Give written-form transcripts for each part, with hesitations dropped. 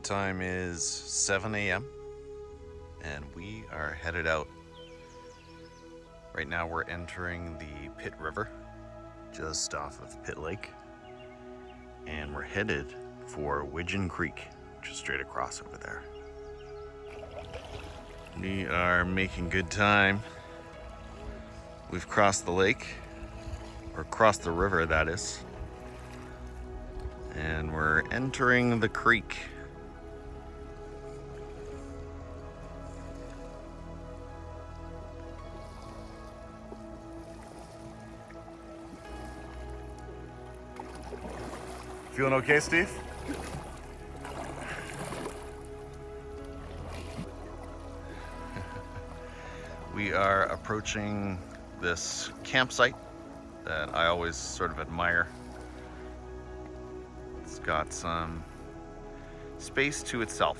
time is 7 a.m. and we are headed out. Right now we're entering the Pitt River just off of Pitt Lake, and we're headed for Widgeon Creek, which is straight across over there. We are making good time. We've crossed the lake, or crossed the river that is, and we're entering the creek. Feeling okay, Steve? We are approaching this campsite that I always sort of admire. It's got some space to itself.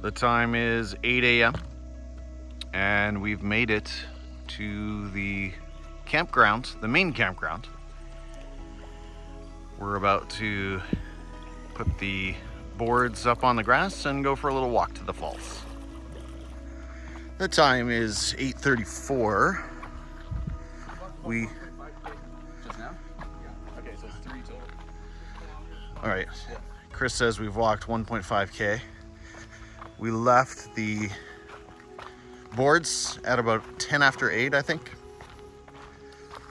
The time is 8 a.m. and we've made it to the campground, the main campground. We're about to put the boards up on the grass and go for a little walk to the falls. The time is 8:34. Just now? Yeah. Okay, so it's 3 total. All right. Chris says we've walked 1.5K. We left the boards at about 10 after 8, I think.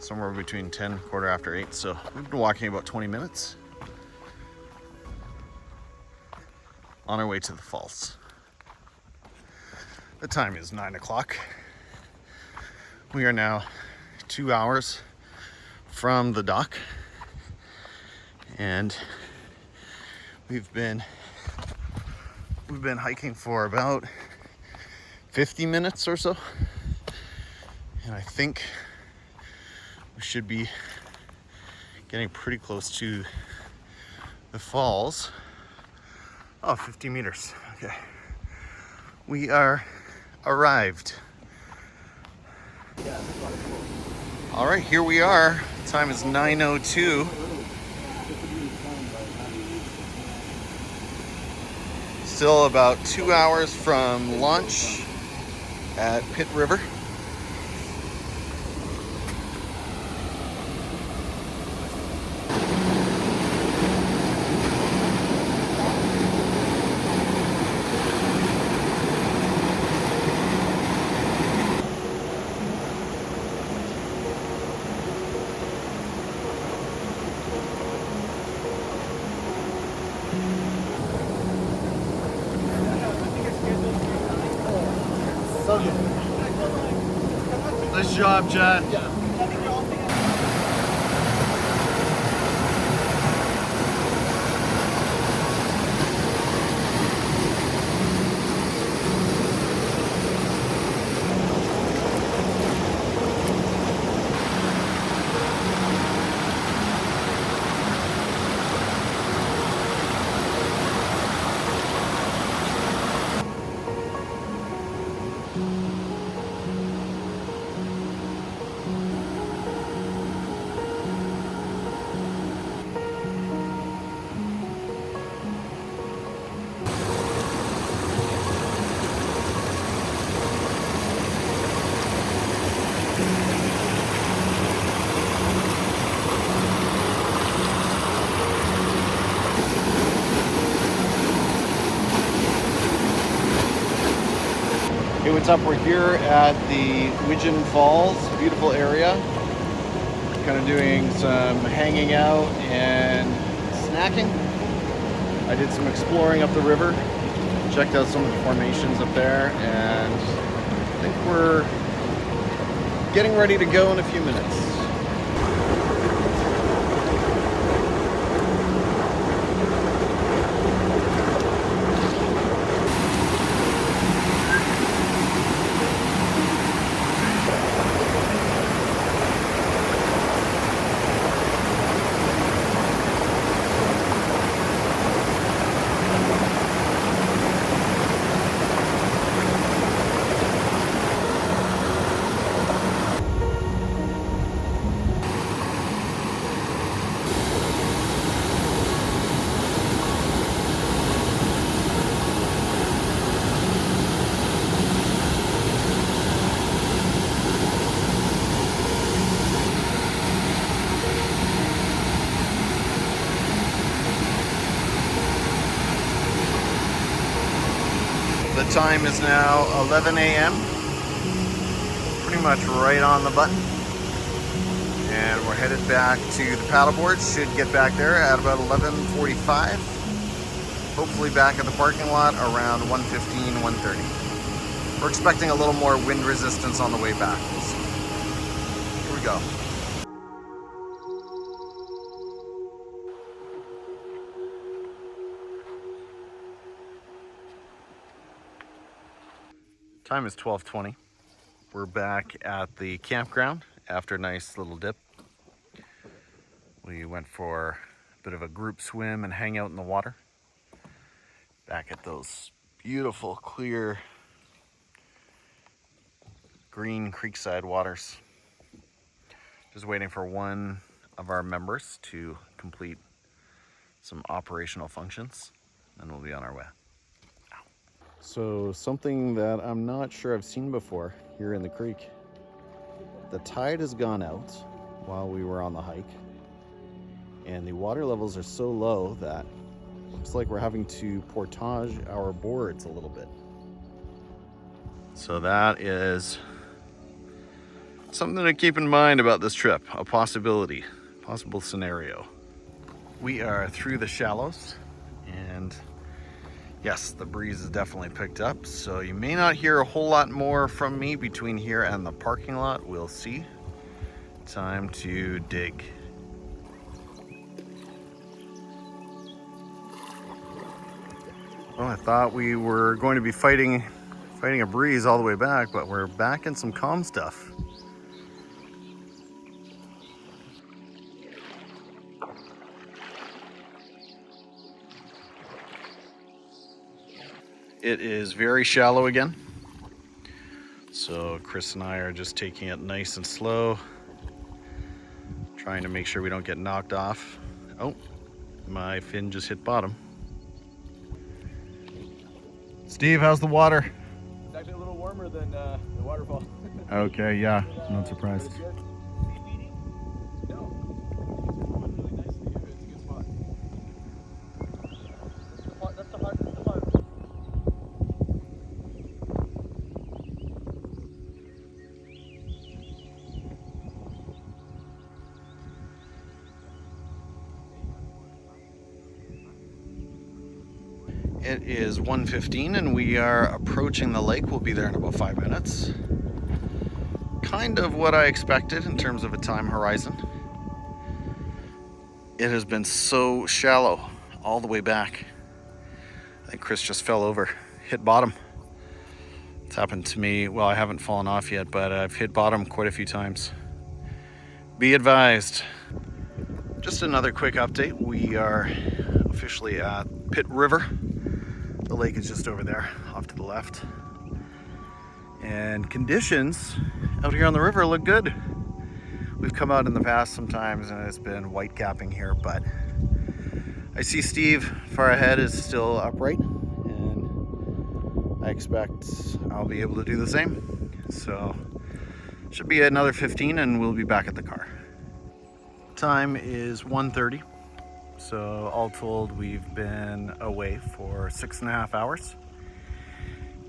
Somewhere between 10, quarter after 8. So we've been walking about 20 minutes on our way to the falls. The time is 9 o'clock. We are now 2 hours from the dock, and we've been hiking for about 50 minutes or so, and I think we should be getting pretty close to the falls. Oh, 50 meters. Okay. We are arrived. All right, here we are. The time is 9:02. Still about 2 hours from lunch at Pitt River. Nice job, Chad. Hey, what's up? We're here at the Widgeon Falls, beautiful area. Kind of doing some hanging out and snacking. I did some exploring up the river, checked out some of the formations up there, and I think we're getting ready to go in a few minutes. The time is now 11 a.m. Pretty much right on the button. And we're headed back to the paddleboard. Should get back there at about 11:45. Hopefully back at the parking lot around 1:15, 1:30. We're expecting a little more wind resistance on the way back. We'll see. Here we go. Time is 12:20. We're back at the campground after a nice little dip. We went for a bit of a group swim and hang out in the water. Back at those beautiful, clear, green creekside waters. Just waiting for one of our members to complete some operational functions, and we'll be on our way. So something that I'm not sure I've seen before here in the creek. The tide has gone out while we were on the hike, and the water levels are so low that it looks like we're having to portage our boards a little bit. So that is something to keep in mind about this trip, a possible scenario. We are through the shallows, and yes, the breeze has definitely picked up, so you may not hear a whole lot more from me between here and the parking lot. We'll see. Time to dig. Well, I thought we were going to be fighting a breeze all the way back, but we're back in some calm stuff. It is very shallow again. So Chris and I are just taking it nice and slow, trying to make sure we don't get knocked off. Oh, my fin just hit bottom. Steve, how's the water? It's actually a little warmer than the waterfall. Okay, yeah, not surprised. It is 1:15 and we are approaching the lake. We'll be there in about 5 minutes. Kind of what I expected in terms of a time horizon. It has been so shallow all the way back. I think Chris just fell over, hit bottom. It's happened to me. Well, I haven't fallen off yet, but I've hit bottom quite a few times. Be advised. Just another quick update. We are officially at Pitt River. The lake is just over there, off to the left. And conditions out here on the river look good. We've come out in the past sometimes and it's been white capping here, but I see Steve far ahead is still upright, and I expect I'll be able to do the same. So should be another 15 and we'll be back at the car. Time is 1:30. So all told, we've been away for 6.5 hours,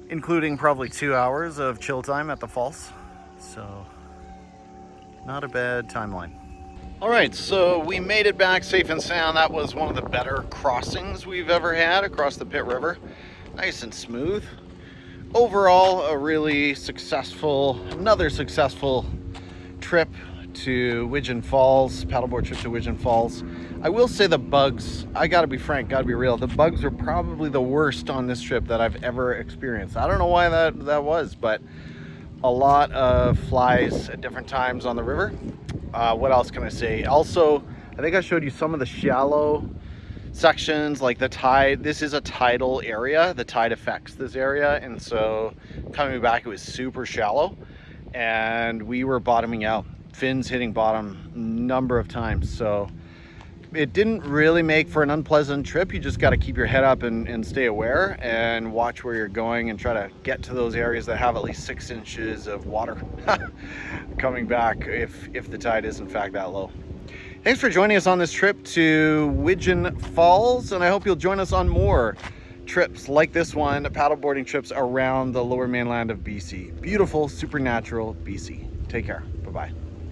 including probably 2 hours of chill time at the falls. So not a bad timeline. All right, so we made it back safe and sound. That was one of the better crossings we've ever had across the Pitt River. Nice and smooth. Overall, a really successful, another successful trip to Widgeon Falls, paddleboard trip to Widgeon Falls. I will say the bugs, I gotta be frank, gotta be real, the bugs were probably the worst on this trip that I've ever experienced. I don't know why that was, but a lot of flies at different times on the river. What else can I say? Also, I think I showed you some of the shallow sections, like the tide. This is a tidal area. The tide affects this area, and so coming back, it was super shallow, and we were bottoming out. Fins hitting bottom a number of times, so it didn't really make for an unpleasant trip. You just got to keep your head up and stay aware and watch where you're going and try to get to those areas that have at least 6 inches of water coming back if the tide is in fact that low. Thanks for joining us on this trip to Widgeon Falls, and I hope you'll join us on more trips like this one, paddleboarding trips around the lower mainland of BC. Beautiful, supernatural BC. Take care. Bye-bye.